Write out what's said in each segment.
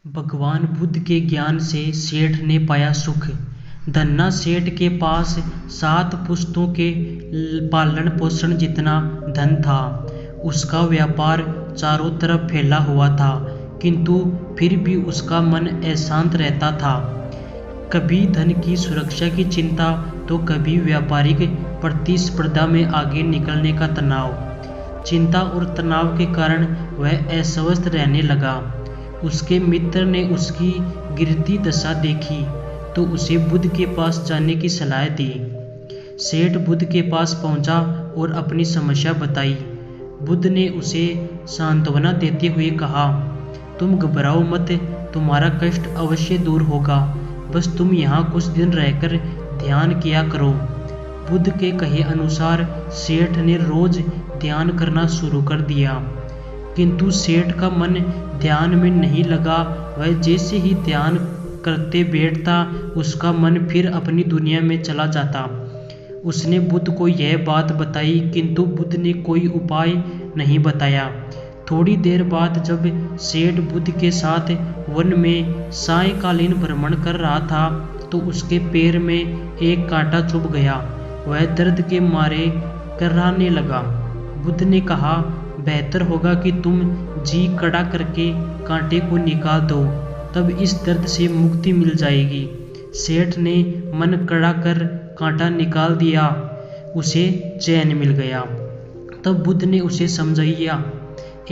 भगवान बुद्ध के ज्ञान से सेठ ने पाया सुख। धन्ना सेठ के पास 7 पुश्तों के पालन पोषण जितना धन था। उसका व्यापार चारों तरफ फैला हुआ था, किंतु फिर भी उसका मन अशांत रहता था। कभी धन की सुरक्षा की चिंता तो कभी व्यापारिक प्रतिस्पर्धा में आगे निकलने का तनाव। चिंता और तनाव के कारण वह अस्वस्थ रहने लगा। उसके मित्र ने उसकी गिरती दशा देखी तो उसे बुद्ध के पास जाने की सलाह दी। सेठ बुद्ध के पास पहुंचा और अपनी समस्या बताई। बुद्ध ने उसे सांत्वना देते हुए कहा, तुम घबराओ मत, तुम्हारा कष्ट अवश्य दूर होगा। बस तुम यहाँ कुछ दिन रहकर ध्यान किया करो। बुद्ध के कहे अनुसार सेठ ने रोज ध्यान करना शुरू कर दिया, किंतु सेठ का मन ध्यान में नहीं लगा। वह जैसे ही ध्यान करते बैठता, उसका मन फिर अपनी दुनिया में चला जाता। उसने बुद्ध को यह बात बताई, किंतु बुद्ध ने कोई उपाय नहीं बताया। थोड़ी देर बाद जब सेठ बुद्ध के साथ वन में सायंकालीन भ्रमण कर रहा था, तो उसके पैर में एक कांटा चुभ गया। वह दर्द के मारे कराहने लगा। बुद्ध ने कहा, बेहतर होगा कि तुम जी कड़ा करके कांटे को निकाल दो, तब इस दर्द से मुक्ति मिल जाएगी। सेठ ने मन कड़ा कर कांटा निकाल दिया, उसे चैन मिल गया। तब बुद्ध ने उसे समझाया,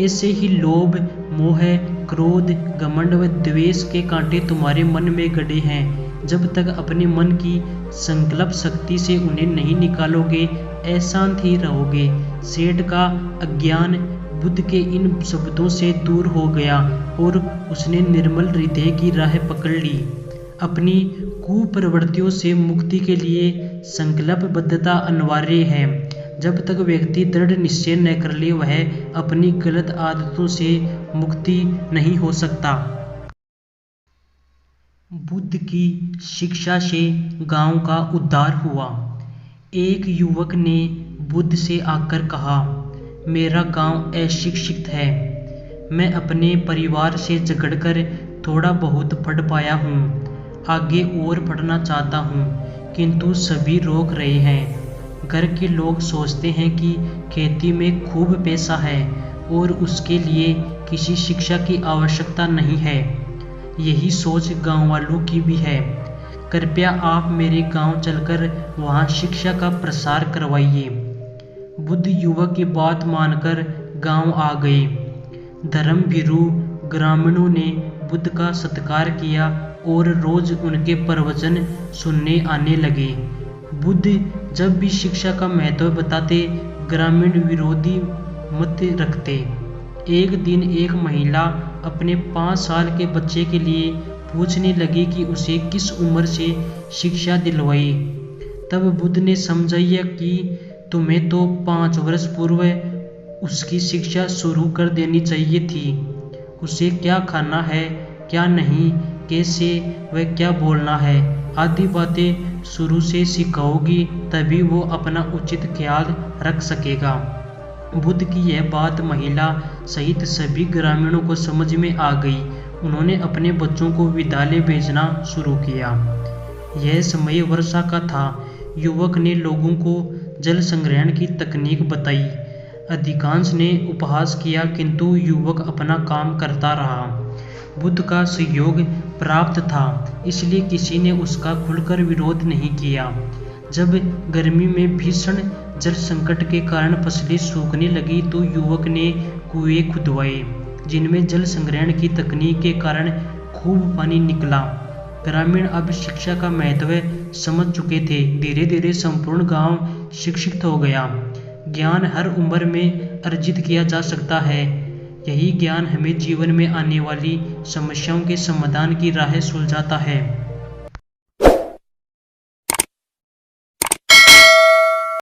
ऐसे ही लोभ, मोह, क्रोध, घमंड व द्वेष के कांटे तुम्हारे मन में गड़े हैं। जब तक अपने मन की संकल्प शक्ति से उन्हें नहीं निकालोगे, अशांत ही रहोगे। सेठ का अज्ञान बुद्ध के इन शब्दों से दूर हो गया और उसने निर्मल हृदय की राह पकड़ ली। अपनी कुप्रवृत्तियों से मुक्ति के लिए संकल्पबद्धता अनिवार्य है। जब तक व्यक्ति दृढ़ निश्चय न कर ले, वह अपनी गलत आदतों से मुक्ति नहीं हो सकता। बुद्ध की शिक्षा से गांव का उद्धार हुआ। एक युवक ने बुद्ध से आकर कहा, मेरा गांव अशिक्षित है। मैं अपने परिवार से झगड़कर थोड़ा बहुत पढ़ पाया हूँ। आगे और पढ़ना चाहता हूँ, किंतु सभी रोक रहे हैं। घर के लोग सोचते हैं कि खेती में खूब पैसा है और उसके लिए किसी शिक्षा की आवश्यकता नहीं है। यही सोच गांव वालों की भी है। कृपया आप मेरे गांव चलकर वहां शिक्षा का प्रसार करवाइए। बुद्ध युवक की बात मानकर गांव आ गए। धर्मभीरू ग्रामीणों ने बुद्ध का सत्कार किया और रोज उनके प्रवचन सुनने आने लगे। बुद्ध जब भी शिक्षा का महत्व बताते, ग्रामीण विरोधी मत रखते। एक दिन एक महिला अपने 5 साल के बच्चे के लिए पूछने लगी कि उसे किस उम्र से शिक्षा दिलवाई। तब बुद्ध ने समझाया कि तुम्हें तो 5 वर्ष पूर्व उसकी शिक्षा शुरू कर देनी चाहिए थी। उसे क्या खाना है, क्या नहीं, कैसे व क्या बोलना है, आदि बातें शुरू से सिखाओगी, तभी वो अपना उचित ख्याल रख सकेगा। बुद्ध की यह बात महिला सहित सभी ग्रामीणों को समझ में आ गई। उन्होंने अपने बच्चों को विद्यालय भेजना शुरू किया। यह समय वर्षा का था। युवक ने लोगों को जल संग्रहण की तकनीक बताई। अधिकांश ने उपहास किया, किंतु युवक अपना काम करता रहा। बुद्ध का सहयोग प्राप्त था, इसलिए किसी ने उसका खुलकर विरोध नहीं किया। जब गर्मी में भीषण जल संकट के कारण फसलें सूखने लगी, तो युवक ने कुएं खुदवाए, जिनमें जल संग्रहण की तकनीक के कारण खूब पानी निकला। ग्रामीण अब शिक्षा का महत्व समझ चुके थे। धीरे धीरे संपूर्ण गांव शिक्षित हो गया। ज्ञान हर उम्र में अर्जित किया जा सकता है। यही ज्ञान हमें जीवन में आने वाली समस्याओं के समाधान की राह सुलझाता है।